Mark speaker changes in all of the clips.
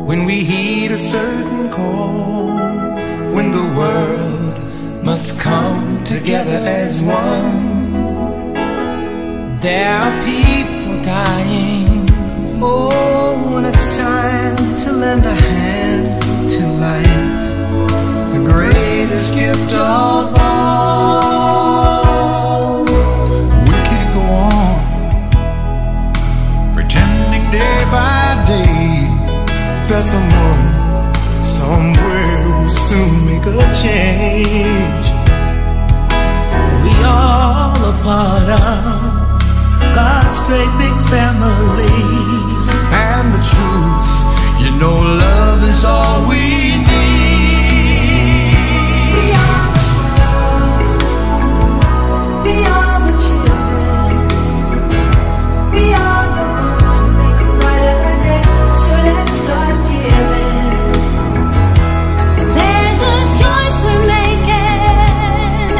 Speaker 1: When we heed a certain call, when the world must come together as one. There are people dying. Oh, when it's time to lend a hand to life, the greatest gift of all. We can't go on pretending day by day that someone somewhere will soon make a change. We all a part of God's great big family. And the truth, you know, love is all we need. We are the world. We are the children. We are the ones who make a brighter day. So let's start giving. There's a choice we're making.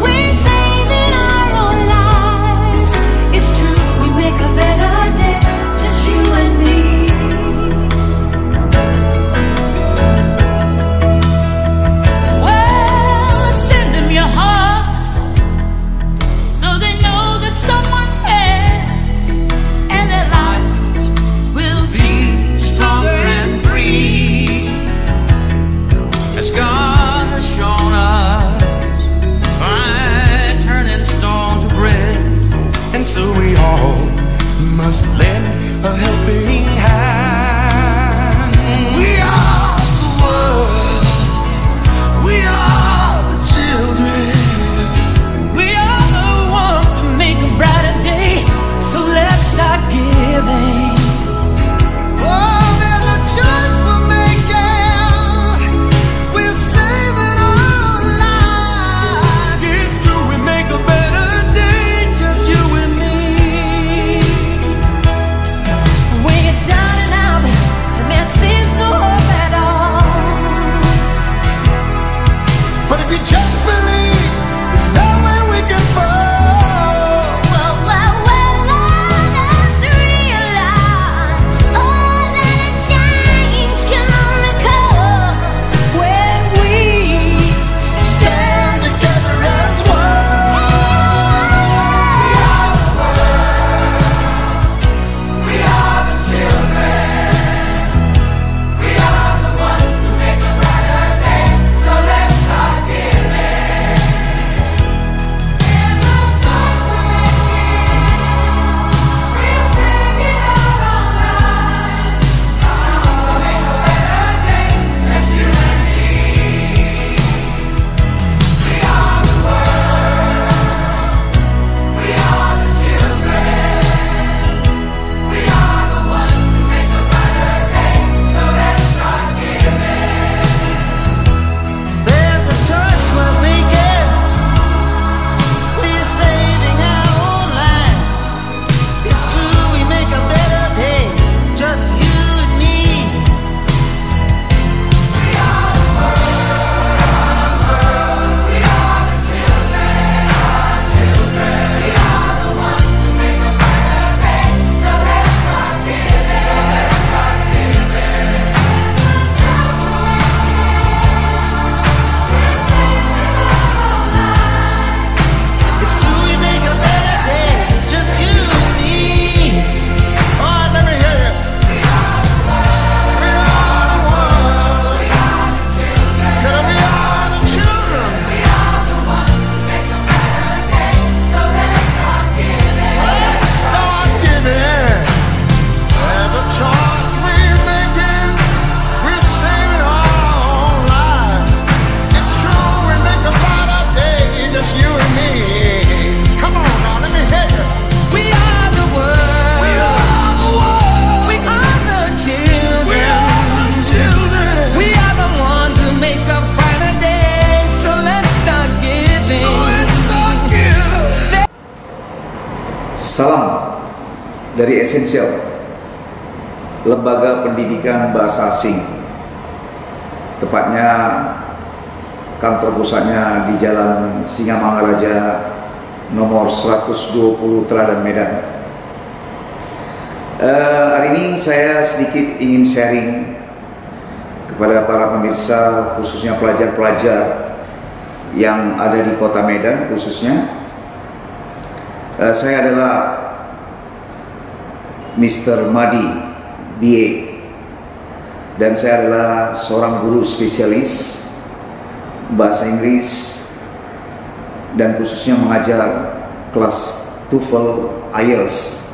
Speaker 1: We're saving our own lives. It's true, we make a better day, just you and me.
Speaker 2: dari Essential, lembaga pendidikan bahasa asing. Tepatnya kantor pusatnya di Jalan Singamangaraja nomor 120 Teladan Medan. Hari ini saya sedikit ingin sharing kepada para pemirsa, khususnya pelajar-pelajar yang ada di kota Medan khususnya. Saya adalah Mr. Madi, BA, dan saya adalah seorang guru spesialis bahasa Inggris dan khususnya mengajar kelas TOEFL, IELTS.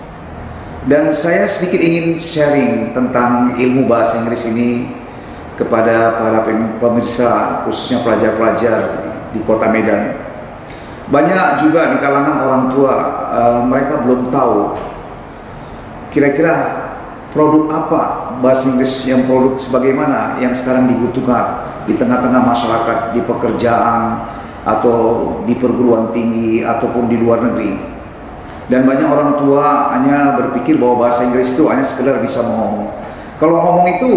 Speaker 2: Dan saya sedikit ingin sharing tentang ilmu bahasa Inggris ini kepada para pemirsa, khususnya pelajar-pelajar di kota Medan. Banyak juga di kalangan orang tua, mereka belum tahu kira-kira produk apa bahasa Inggris, yang produk sebagaimana yang sekarang dibutuhkan di tengah-tengah masyarakat, di pekerjaan atau di perguruan tinggi ataupun di luar negeri. Dan banyak orang tua hanya berpikir bahwa bahasa Inggris itu hanya sekedar bisa ngomong. Kalau ngomong itu,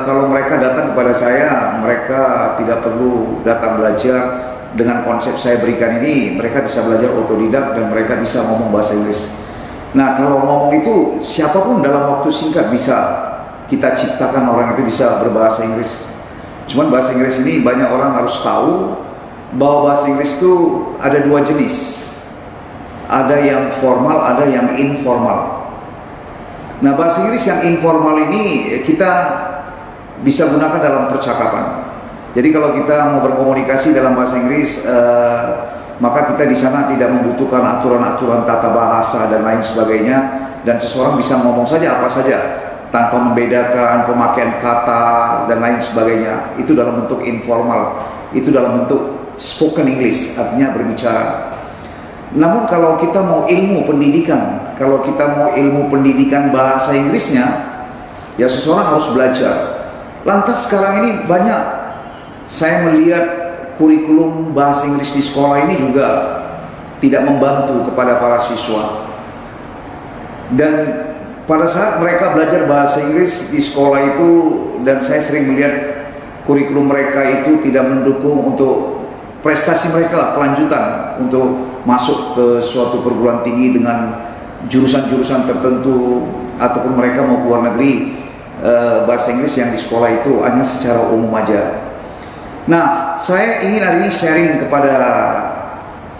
Speaker 2: kalau mereka datang kepada saya, mereka tidak perlu datang belajar. Dengan konsep saya berikan ini, mereka bisa belajar otodidak dan mereka bisa ngomong bahasa Inggris. Nah, kalau ngomong itu, siapapun dalam waktu singkat bisa kita ciptakan orang itu bisa berbahasa Inggris. Cuman bahasa Inggris ini banyak orang harus tahu bahwa bahasa Inggris itu ada dua jenis. Ada yang formal, ada yang informal. Nah, bahasa Inggris yang informal ini kita bisa gunakan dalam percakapan. Jadi kalau kita mau berkomunikasi dalam bahasa Inggris, maka kita di sana tidak membutuhkan aturan-aturan tata bahasa dan lain sebagainya, dan seseorang bisa ngomong saja apa saja tanpa membedakan pemakaian kata dan lain sebagainya. Itu dalam bentuk informal, itu dalam bentuk spoken English, artinya berbicara. Namun kalau kita mau ilmu pendidikan, kalau kita mau ilmu pendidikan bahasa Inggrisnya, ya seseorang harus belajar. Lantas sekarang ini banyak saya melihat kurikulum bahasa Inggris di sekolah ini juga tidak membantu kepada para siswa. Dan pada saat mereka belajar bahasa Inggris di sekolah itu, dan saya sering melihat kurikulum mereka itu tidak mendukung untuk prestasi mereka, kelanjutan untuk masuk ke suatu perguruan tinggi dengan jurusan-jurusan tertentu, ataupun mereka mau keluar negeri. Bahasa Inggris yang di sekolah itu hanya secara umum aja. Nah, saya ingin hari ini sharing kepada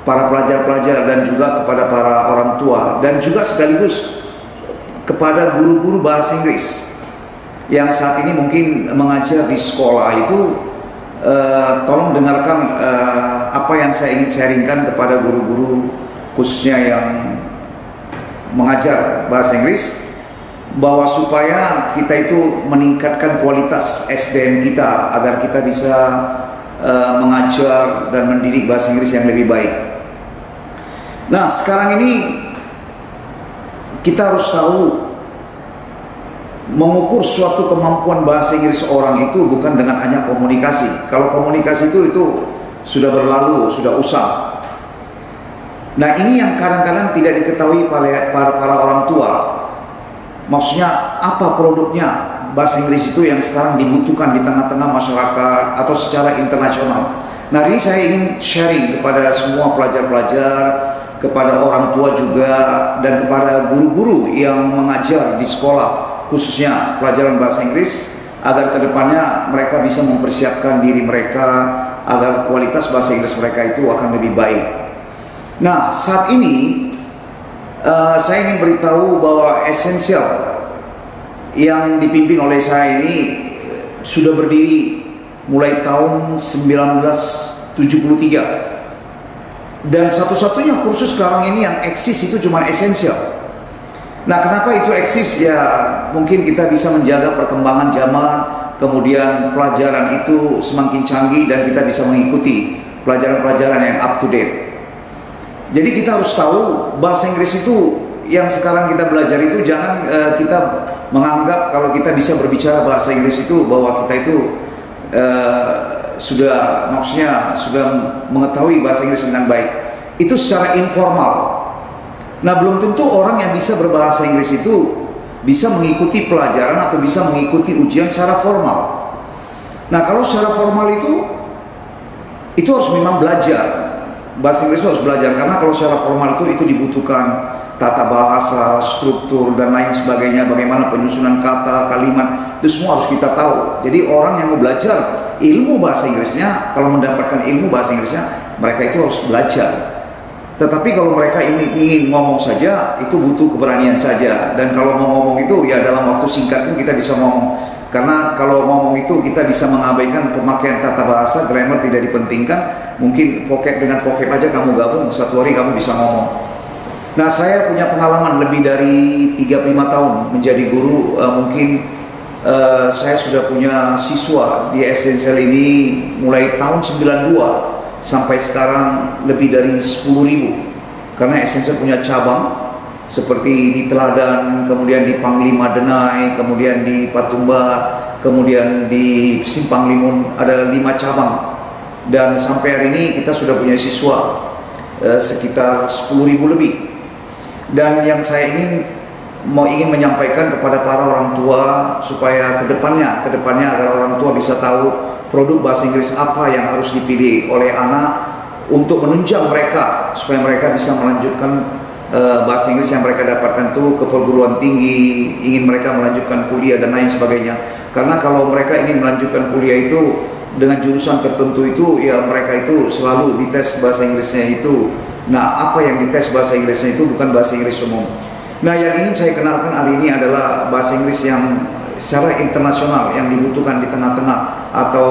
Speaker 2: para pelajar-pelajar dan juga kepada para orang tua, dan juga sekaligus kepada guru-guru bahasa Inggris yang saat ini mungkin mengajar di sekolah itu. Tolong dengarkan apa yang saya ingin sharingkan kepada guru-guru khususnya yang mengajar bahasa Inggris, bahwa supaya kita itu meningkatkan kualitas SDM kita agar kita bisa mengajar dan mendidik bahasa Inggris yang lebih baik. Nah, sekarang ini kita harus tahu, mengukur suatu kemampuan bahasa Inggris orang itu bukan dengan hanya komunikasi. Kalau komunikasi itu sudah berlalu, sudah usang. Nah, ini yang kadang-kadang tidak diketahui oleh para orang tua. Maksudnya apa produknya bahasa Inggris itu yang sekarang dibutuhkan di tengah-tengah masyarakat atau secara internasional. Nah, ini saya ingin sharing kepada semua pelajar-pelajar, kepada orang tua juga, dan kepada guru-guru yang mengajar di sekolah, khususnya pelajaran bahasa Inggris, agar kedepannya mereka bisa mempersiapkan diri mereka agar kualitas bahasa Inggris mereka itu akan lebih baik. Nah, saat ini saya ingin beritahu bahwa Essential yang dipimpin oleh saya ini sudah berdiri mulai tahun 1973, dan satu-satunya kursus sekarang ini yang eksis itu cuma Essential. Nah, kenapa itu eksis? Ya, mungkin kita bisa menjaga perkembangan zaman, kemudian pelajaran itu semakin canggih dan kita bisa mengikuti pelajaran-pelajaran yang up to date. Jadi kita harus tahu bahasa Inggris itu yang sekarang kita belajar itu, jangan kita menganggap kalau kita bisa berbicara bahasa Inggris itu bahwa kita itu sudah mengetahui bahasa Inggris dengan baik. Itu secara informal. Nah, belum tentu orang yang bisa berbahasa Inggris itu bisa mengikuti pelajaran atau bisa mengikuti ujian secara formal. Nah, kalau secara formal itu harus memang belajar. Bahasa Inggris harus belajar, karena kalau secara formal itu dibutuhkan tata bahasa, struktur, dan lain sebagainya, bagaimana penyusunan kata, kalimat, itu semua harus kita tahu. Jadi orang yang mau belajar ilmu bahasa Inggrisnya, kalau mendapatkan ilmu bahasa Inggrisnya, mereka itu harus belajar. Tetapi kalau mereka ingin ngomong saja, itu butuh keberanian saja. Dan kalau mau ngomong itu ya dalam waktu singkat pun kita bisa ngomong. Karena kalau ngomong itu kita bisa mengabaikan pemakaian tata bahasa, grammar tidak dipentingkan. Mungkin vocab dengan vocab aja kamu gabung, satu hari kamu bisa ngomong. Nah, saya punya pengalaman lebih dari 35 tahun menjadi guru. Saya sudah punya siswa di Essential ini mulai tahun 92 sampai sekarang lebih dari 10.000. Karena Essential punya cabang seperti di Teladan, kemudian di Panglima Denai, kemudian di Patumba, kemudian di Simpang Limun, ada 5 cabang. Dan sampai hari ini kita sudah punya siswa sekitar 10.000 lebih. Dan yang saya ingin menyampaikan kepada para orang tua supaya kedepannya agar orang tua bisa tahu produk bahasa Inggris apa yang harus dipilih oleh anak untuk menunjang mereka supaya mereka bisa melanjutkan bahasa Inggris yang mereka dapatkan itu ke perguruan tinggi, ingin mereka melanjutkan kuliah dan lain sebagainya. Karena kalau mereka ingin melanjutkan kuliah itu dengan jurusan tertentu itu, ya mereka itu selalu dites bahasa Inggrisnya itu. Nah, apa yang dites bahasa Inggrisnya itu bukan bahasa Inggris umum. Nah, yang ingin saya kenalkan hari ini adalah bahasa Inggris yang secara internasional yang dibutuhkan di tengah-tengah atau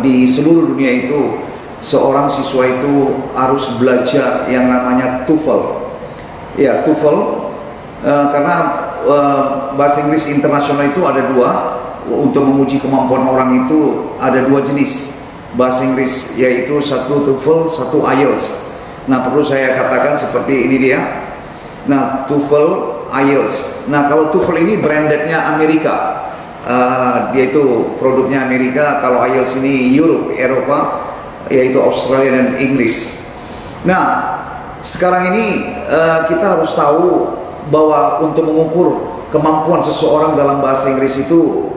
Speaker 2: di seluruh dunia itu. Seorang siswa itu harus belajar yang namanya TOEFL. Ya, TOEFL, karena bahasa Inggris internasional itu ada 2. Untuk menguji kemampuan orang itu ada 2 jenis bahasa Inggris, yaitu satu TOEFL, satu IELTS. Nah, perlu saya katakan seperti ini dia. Nah, TOEFL, IELTS. Nah, kalau TOEFL ini brandednya Amerika, dia itu produknya Amerika. Kalau IELTS ini Europe, Eropa, yaitu Australia dan Inggris. Nah, sekarang ini kita harus tahu bahwa untuk mengukur kemampuan seseorang dalam bahasa Inggris itu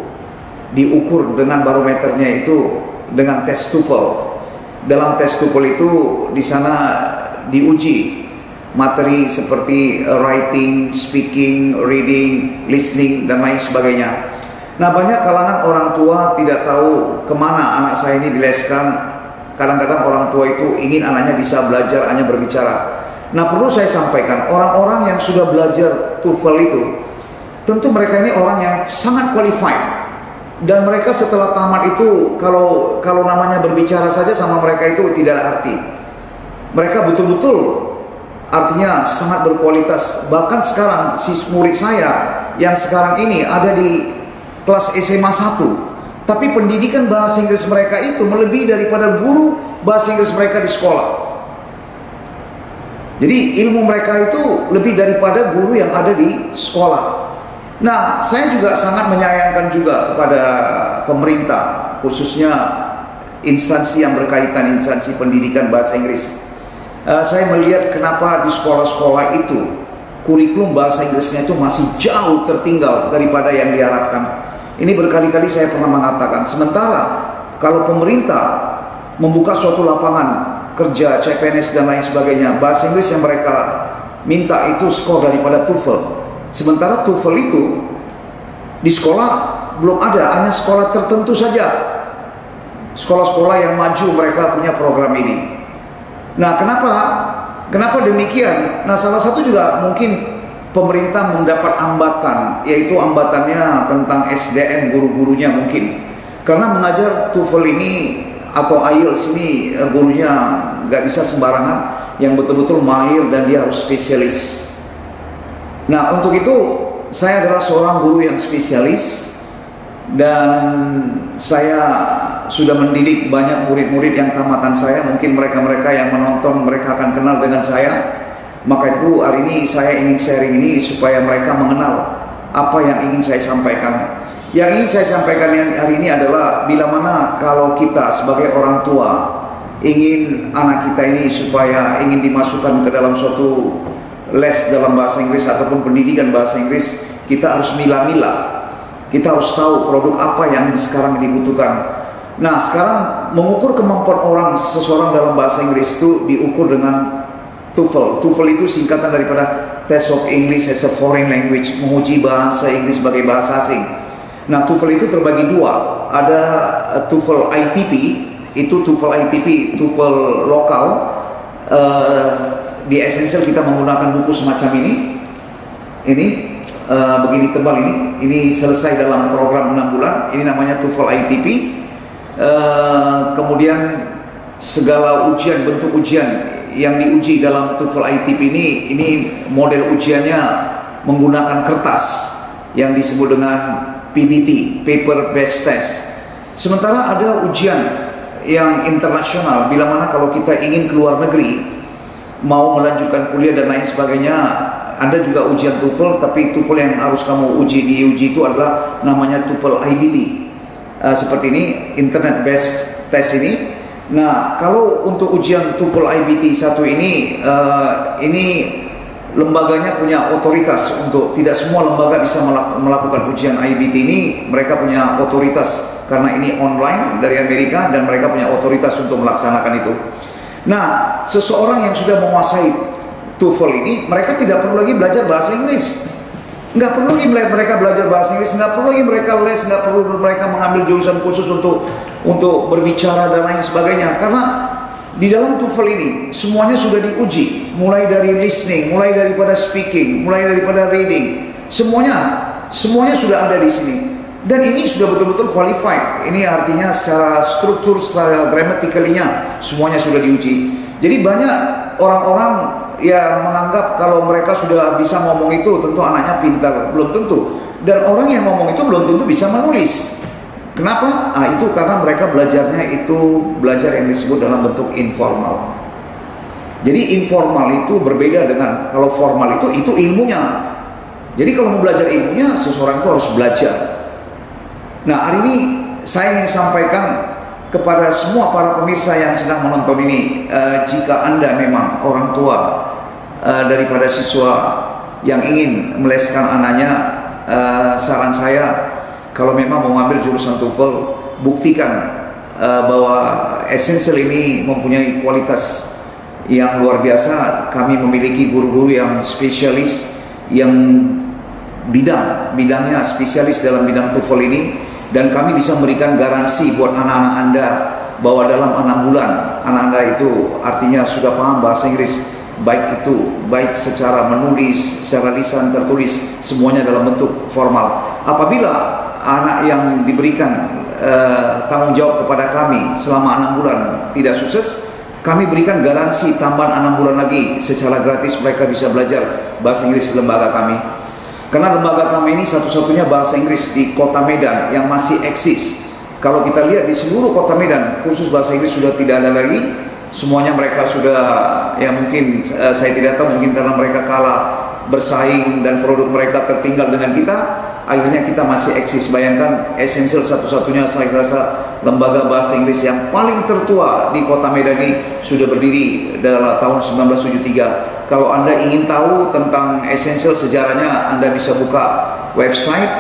Speaker 2: diukur dengan barometernya itu dengan tes TOEFL. Dalam tes TOEFL itu di sana diuji materi seperti writing, speaking, reading, listening, dan lain sebagainya. Nah, banyak kalangan orang tua tidak tahu kemana anak saya ini dileskan. Kadang-kadang orang tua itu ingin anaknya bisa belajar hanya berbicara. Nah, perlu saya sampaikan, orang-orang yang sudah belajar TOEFL itu, tentu mereka ini orang yang sangat qualified. Dan mereka setelah tamat itu, kalau namanya berbicara saja sama mereka itu tidak ada arti. Mereka betul-betul artinya sangat berkualitas. Bahkan sekarang si murid saya yang sekarang ini ada di kelas SMA 1, tapi pendidikan bahasa Inggris mereka itu melebihi daripada guru bahasa Inggris mereka di sekolah. Jadi ilmu mereka itu lebih daripada guru yang ada di sekolah. Nah, saya juga sangat menyayangkan juga kepada pemerintah, khususnya instansi yang berkaitan, instansi pendidikan bahasa Inggris. Saya melihat kenapa di sekolah-sekolah itu kurikulum bahasa Inggrisnya itu masih jauh tertinggal daripada yang diharapkan. Ini berkali-kali saya pernah mengatakan, sementara kalau pemerintah membuka suatu lapangan kerja, CPNS dan lain sebagainya, bahasa Inggris yang mereka minta itu skor daripada TOEFL. Sementara TOEFL itu di sekolah belum ada, hanya sekolah tertentu saja. Sekolah-sekolah yang maju mereka punya program ini. Nah, kenapa demikian? Nah, salah satu juga mungkin pemerintah mendapat hambatan, yaitu hambatannya tentang SDM guru-gurunya mungkin. Karena mengajar TOEFL ini atau IELTS ini gurunya nggak bisa sembarangan, yang betul-betul mahir dan dia harus spesialis. Nah, untuk itu saya adalah seorang guru yang spesialis dan saya sudah mendidik banyak murid-murid yang tamatan saya. Mungkin mereka-mereka yang menonton mereka akan kenal dengan saya. Maka itu hari ini saya ingin sharing ini supaya mereka mengenal apa yang ingin saya sampaikan. Yang ingin saya sampaikan hari ini adalah bila mana kalau kita sebagai orang tua ingin anak kita ini supaya ingin dimasukkan ke dalam suatu les dalam bahasa Inggris ataupun pendidikan bahasa Inggris, kita harus milah-milah. Kita harus tahu produk apa yang sekarang dibutuhkan. Nah, sekarang mengukur kemampuan seseorang dalam bahasa Inggris itu diukur dengan TOEFL. TOEFL itu singkatan daripada Test of English as a Foreign Language, menguji bahasa Inggris sebagai bahasa asing. Nah, TOEFL itu terbagi dua. Ada TOEFL ITP, itu TOEFL ITP, TOEFL lokal. Di Essential kita menggunakan buku semacam ini. Ini begini tebal ini selesai dalam program 6 bulan. Ini namanya TOEFL ITP. Kemudian segala ujian, bentuk ujian yang diuji dalam TOEFL ITP ini model ujiannya menggunakan kertas yang disebut dengan PBT, Paper Based Test. Sementara ada ujian yang internasional, bila mana kalau kita ingin keluar negeri, mau melanjutkan kuliah dan lain sebagainya, ada juga ujian TOEFL, tapi TOEFL yang harus kamu diuji itu adalah namanya TOEFL IBT. Seperti ini, Internet Based Test ini. Nah, kalau untuk ujian TOEFL IBT 1 ini lembaganya punya otoritas untuk, tidak semua lembaga bisa melakukan ujian IBT ini. Mereka punya otoritas karena ini online dari Amerika dan mereka punya otoritas untuk melaksanakan itu. Nah, seseorang yang sudah menguasai TOEFL ini, mereka tidak perlu lagi belajar bahasa Inggris. Nggak perlu lagi mereka belajar bahasa Inggris, nggak perlu lagi mereka les, nggak perlu mereka mengambil jurusan khusus untuk berbicara dan lain sebagainya. Karena di dalam TOEFL ini semuanya sudah diuji, mulai dari listening, mulai daripada speaking, mulai daripada reading, semuanya sudah ada di sini. Dan ini sudah betul-betul qualified. Ini artinya secara struktur, secara grammatically-nya semuanya sudah diuji. Jadi banyak orang-orang yang menganggap kalau mereka sudah bisa ngomong itu tentu anaknya pintar. Belum tentu. Dan orang yang ngomong itu belum tentu bisa menulis. Kenapa? Itu karena mereka belajarnya itu belajar yang disebut dalam bentuk informal. Jadi informal itu berbeda dengan kalau formal itu ilmunya. Jadi kalau mau belajar ilmunya, seseorang itu harus belajar. Nah, hari ini saya ingin sampaikan kepada semua para pemirsa yang sedang menonton ini, jika Anda memang orang tua daripada siswa yang ingin meleskan anaknya, saran saya, kalau memang mau ambil jurusan TOEFL, buktikan bahwa Essential ini mempunyai kualitas yang luar biasa. Kami memiliki guru-guru yang spesialis, yang bidangnya spesialis dalam bidang TOEFL ini. Dan kami bisa memberikan garansi buat anak-anak Anda bahwa dalam 6 bulan anak Anda itu artinya sudah paham bahasa Inggris, baik secara menulis, secara lisan, tertulis, semuanya dalam bentuk formal. Apabila anak yang diberikan tanggung jawab kepada kami selama 6 bulan tidak sukses, kami berikan garansi tambahan 6 bulan lagi secara gratis mereka bisa belajar bahasa Inggris di lembaga kami. Karena lembaga kami ini satu-satunya bahasa Inggris di kota Medan yang masih eksis. Kalau kita lihat di seluruh kota Medan, kursus bahasa Inggris sudah tidak ada lagi. Semuanya mereka sudah, ya mungkin saya tidak tahu, mungkin karena mereka kalah bersaing dan produk mereka tertinggal dengan kita, akhirnya kita masih eksis. Bayangkan, Essential satu-satunya saya rasa lembaga bahasa Inggris yang paling tertua di kota Medan ini sudah berdiri dalam tahun 1973. Kalau Anda ingin tahu tentang Essential sejarahnya, Anda bisa buka website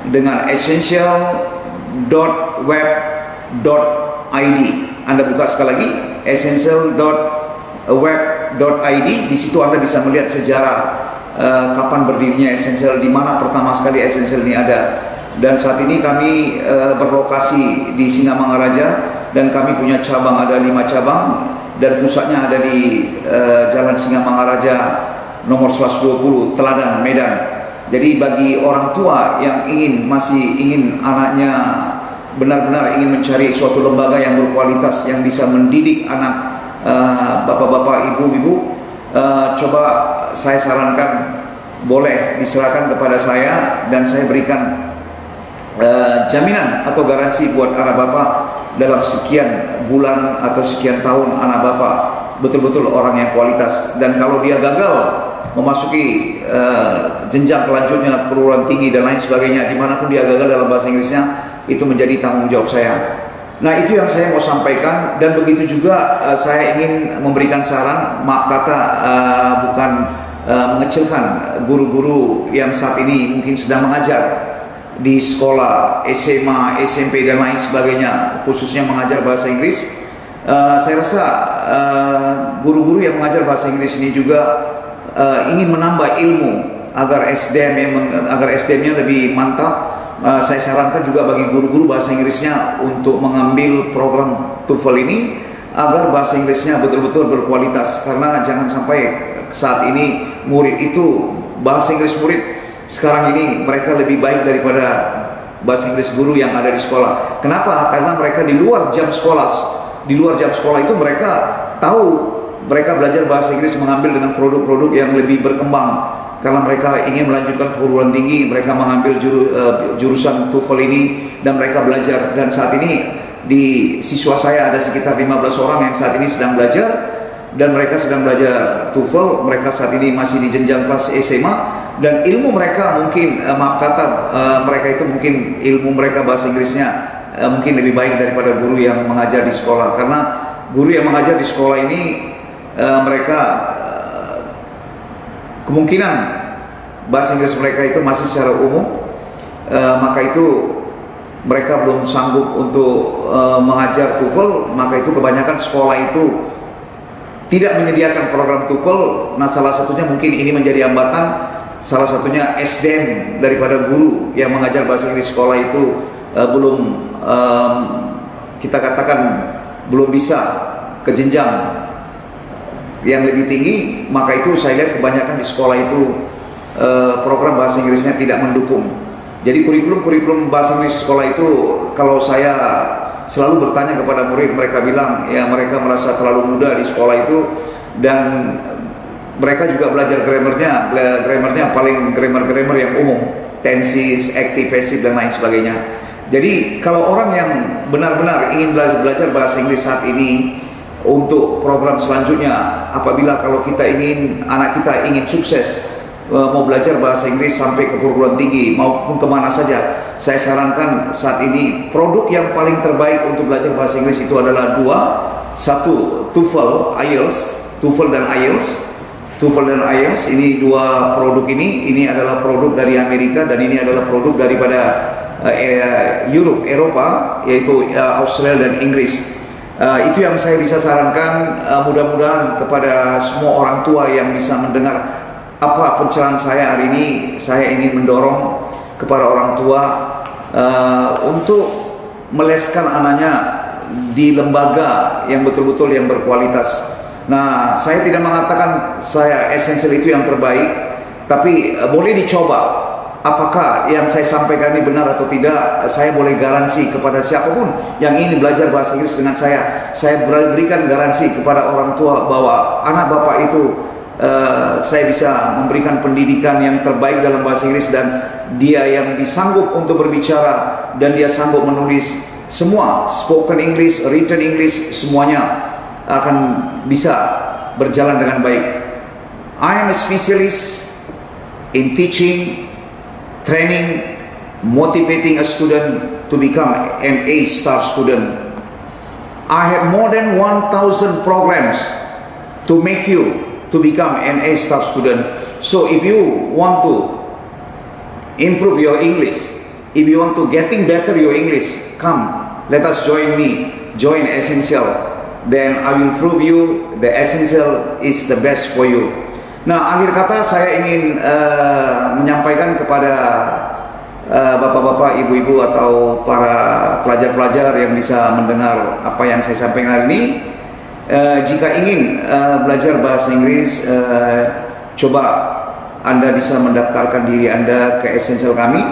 Speaker 2: dengan essential.web.id. Anda buka sekali lagi essential.web.id. Di situ Anda bisa melihat sejarah kapan berdirinya Essential, di mana pertama sekali Essential ini ada. Dan saat ini kami berlokasi di Singamangaraja dan kami punya cabang, ada 5 cabang. Dan pusatnya ada di Jalan Singamangaraja nomor 120 Teladan, Medan. Jadi bagi orang tua yang masih ingin anaknya benar-benar ingin mencari suatu lembaga yang berkualitas, yang bisa mendidik anak bapak-bapak, ibu-ibu, coba saya sarankan boleh diserahkan kepada saya dan saya berikan jaminan atau garansi buat anak bapak dalam sekian bulan atau sekian tahun anak bapak betul-betul orang yang kualitas. Dan kalau dia gagal memasuki jenjang selanjutnya, perguruan tinggi dan lain sebagainya, dimanapun dia gagal dalam bahasa Inggrisnya, itu menjadi tanggung jawab saya. Nah, itu yang saya mau sampaikan. Dan begitu juga saya ingin memberikan saran, maaf kata bukan mengecilkan guru-guru yang saat ini mungkin sedang mengajar di sekolah SMA, SMP dan lain sebagainya, khususnya mengajar bahasa Inggris. Saya rasa guru-guru yang mengajar bahasa Inggris ini juga ingin menambah ilmu agar SDM-nya lebih mantap. Saya sarankan juga bagi guru-guru bahasa Inggrisnya untuk mengambil program TOEFL ini agar bahasa Inggrisnya betul-betul berkualitas, karena jangan sampai saat ini murid itu, bahasa Inggris murid sekarang ini mereka lebih baik daripada bahasa Inggris guru yang ada di sekolah. Kenapa? Karena mereka di luar jam sekolah. Di luar jam sekolah itu mereka tahu, mereka belajar bahasa Inggris mengambil dengan produk-produk yang lebih berkembang. Karena mereka ingin melanjutkan ke perguruan tinggi, mereka mengambil jurusan TOEFL ini dan mereka belajar. Dan saat ini di siswa saya ada sekitar 15 orang yang saat ini sedang belajar, dan mereka sedang belajar TOEFL. Mereka saat ini masih di jenjang kelas SMA, dan ilmu mereka mungkin mereka itu mungkin ilmu mereka bahasa Inggrisnya mungkin lebih baik daripada guru yang mengajar di sekolah. Karena guru yang mengajar di sekolah ini mereka kemungkinan bahasa Inggris mereka itu masih secara umum, maka itu mereka belum sanggup untuk mengajar TOEFL. Maka itu kebanyakan sekolah itu tidak menyediakan program TOEFL. Nah, salah satunya mungkin ini menjadi hambatan. Salah satunya SDM daripada guru yang mengajar bahasa Inggris sekolah itu belum kita katakan belum bisa ke jenjang yang lebih tinggi. Maka itu saya lihat kebanyakan di sekolah itu program bahasa Inggrisnya tidak mendukung. Jadi kurikulum bahasa Inggris sekolah itu, kalau saya selalu bertanya kepada murid, mereka bilang ya mereka merasa terlalu muda di sekolah itu, dan mereka juga belajar grammarnya paling grammar yang umum, tenses, active, passive dan lain sebagainya. Jadi kalau orang yang benar-benar ingin belajar bahasa Inggris saat ini untuk program selanjutnya, apabila kalau kita ingin anak kita ingin sukses mau belajar bahasa Inggris sampai ke perguruan tinggi maupun kemana saja, saya sarankan saat ini produk yang paling terbaik untuk belajar bahasa Inggris itu adalah dua. Satu, TOEFL, IELTS, TOEFL dan IELTS. TOEFL dan IELTS ini dua produk ini adalah produk dari Amerika, dan ini adalah produk daripada Eropa, yaitu Australia dan Inggris. Itu yang saya bisa sarankan. Mudah-mudahan kepada semua orang tua yang bisa mendengar apa pencerahan saya hari ini, saya ingin mendorong kepada orang tua untuk meleskan anaknya di lembaga yang betul-betul yang berkualitas. Nah, saya tidak mengatakan saya esensial itu yang terbaik, tapi boleh dicoba. Apakah yang saya sampaikan ini benar atau tidak? Saya boleh garansi kepada siapapun yang ingin belajar bahasa Inggris dengan saya berikan garansi kepada orang tua bahwa anak bapak itu saya bisa memberikan pendidikan yang terbaik dalam bahasa Inggris, dan dia yang disanggup untuk berbicara dan dia sanggup menulis semua, spoken English, written English, semuanya akan bisa berjalan dengan baik. I am a specialist in teaching, training, motivating a student to become an A-star student. I have more than 1,000 programs to make you to become an A-star student. So if you want to improve your English, if you want to getting better your English, come, let us join me, join Essential. Then I will prove you the Essential is the best for you. Nah, akhir kata saya ingin menyampaikan kepada bapak-bapak, ibu-ibu atau para pelajar-pelajar yang bisa mendengar apa yang saya sampaikan hari ini. Jika ingin belajar bahasa Inggris, coba Anda bisa mendaftarkan diri Anda ke Essential kami.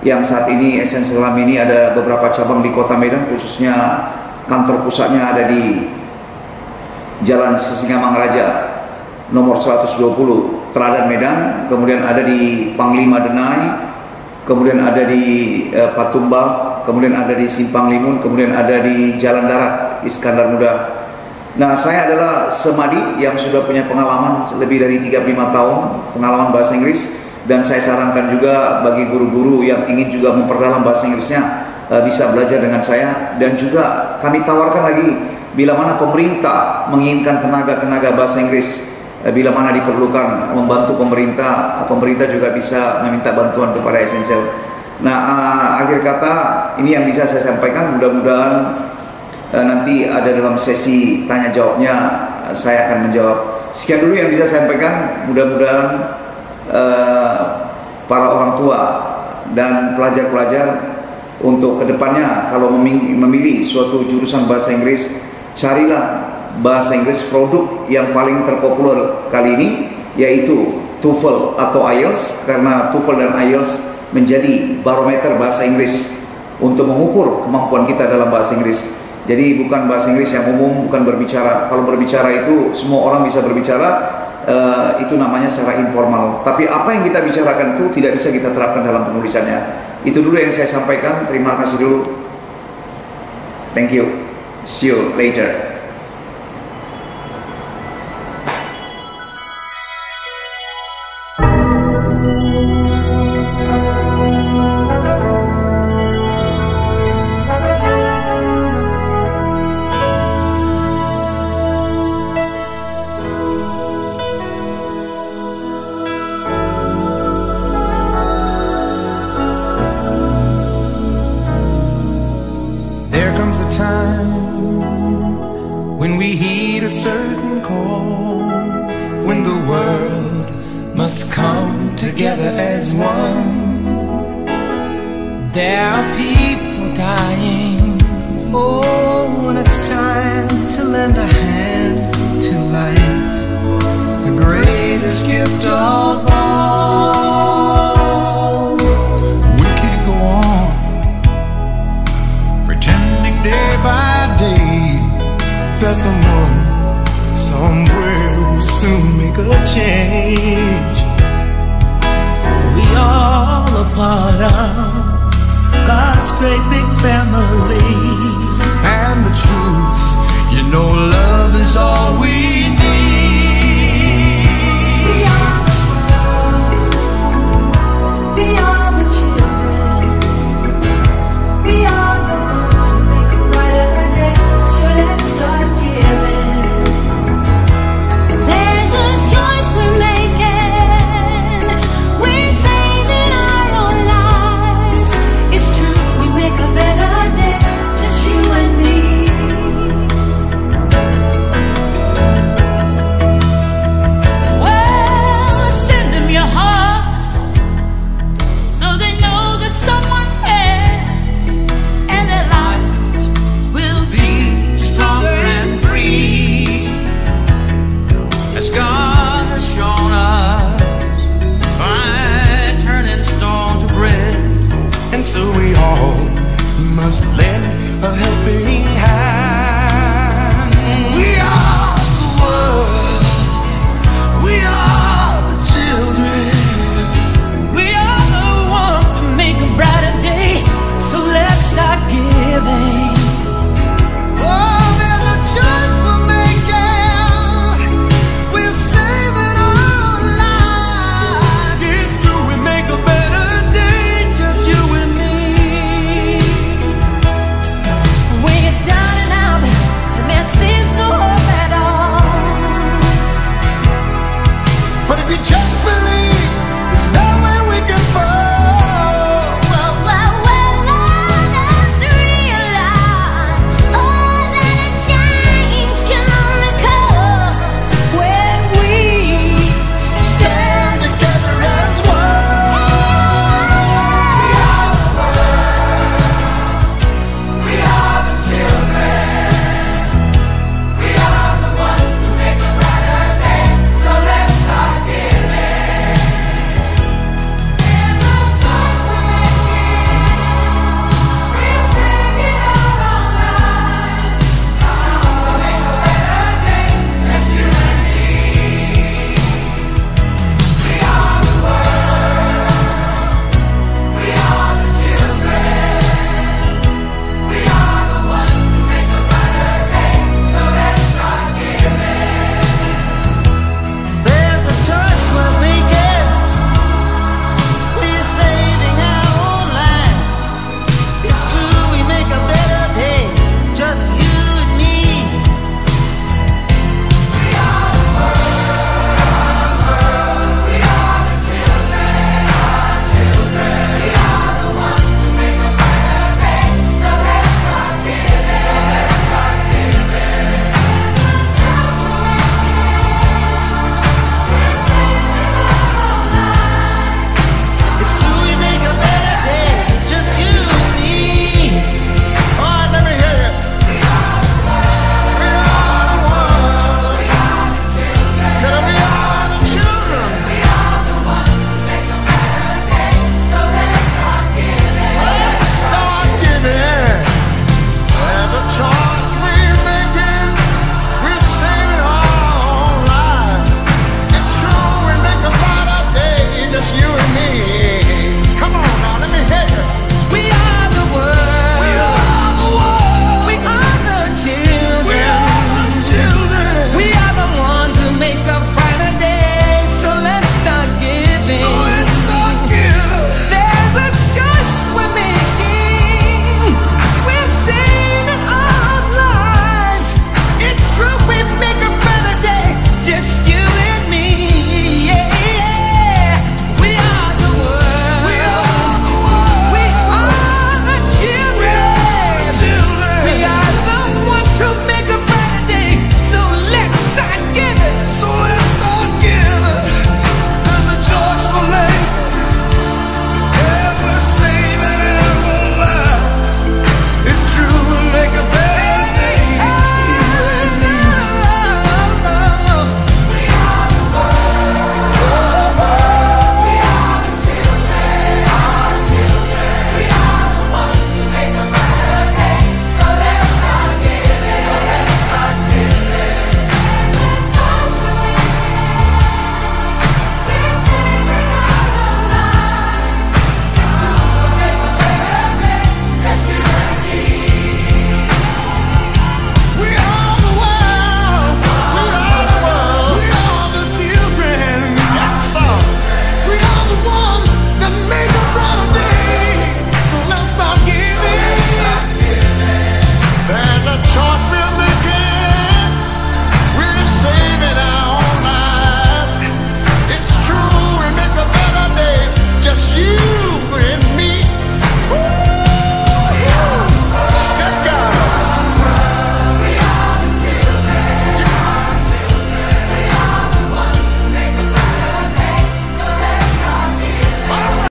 Speaker 2: Yang saat ini Essential kami ini ada beberapa cabang di Kota Medan, khususnya kantor pusatnya ada di Jalan Sisingamangaraja nomor 120 Teladan Medan, kemudian ada di Panglima Denai, kemudian ada di Patumba, kemudian ada di Simpang Limun, kemudian ada di Jalan Darat Iskandar Muda. Nah, saya adalah semadi yang sudah punya pengalaman lebih dari 35 tahun pengalaman bahasa Inggris, dan saya sarankan juga bagi guru-guru yang ingin juga memperdalam bahasa Inggrisnya bisa belajar dengan saya. Dan juga kami tawarkan lagi, bila mana pemerintah menginginkan tenaga-tenaga bahasa Inggris bila mana diperlukan membantu pemerintah, pemerintah juga bisa meminta bantuan kepada Essential. Nah, akhir kata ini yang bisa saya sampaikan. Mudah-mudahan nanti ada dalam sesi tanya jawabnya saya akan menjawab. Sekian dulu yang bisa saya sampaikan. Mudah-mudahan para orang tua dan pelajar-pelajar untuk kedepannya kalau memilih suatu jurusan bahasa Inggris, carilah bahasa Inggris produk yang paling terpopuler kali ini, yaitu TOEFL atau IELTS, karena TOEFL dan IELTS menjadi barometer bahasa Inggris untuk mengukur kemampuan kita dalam bahasa Inggris. Jadi bukan bahasa Inggris yang umum, bukan berbicara. Kalau berbicara itu semua orang bisa berbicara, itu namanya secara informal. Tapi apa yang kita bicarakan itu tidak bisa kita terapkan dalam penulisannya. Itu dulu yang saya sampaikan. Terima kasih dulu. Thank you. See you later.
Speaker 1: When we heed a certain call, when the world must come together as one, there are people dying. Oh, when it's time to lend a hand to life, the greatest gift of all. We can't go on pretending day by day that someone somewhere will soon make a change. We all a part of God's great big family, and the truth, you know, love is all we need. We are the world, we are the children, we are the ones who make a brighter day. So let's start giving.
Speaker 3: There's a choice we're making. We're saving our own lives. It's true, we make a better day, just you and me. Well, send them your heart, so they know that someone cares, and their lives will be
Speaker 1: Stronger and free, as God has shown us by turning stone to bread. And so we all must lend a helping hand.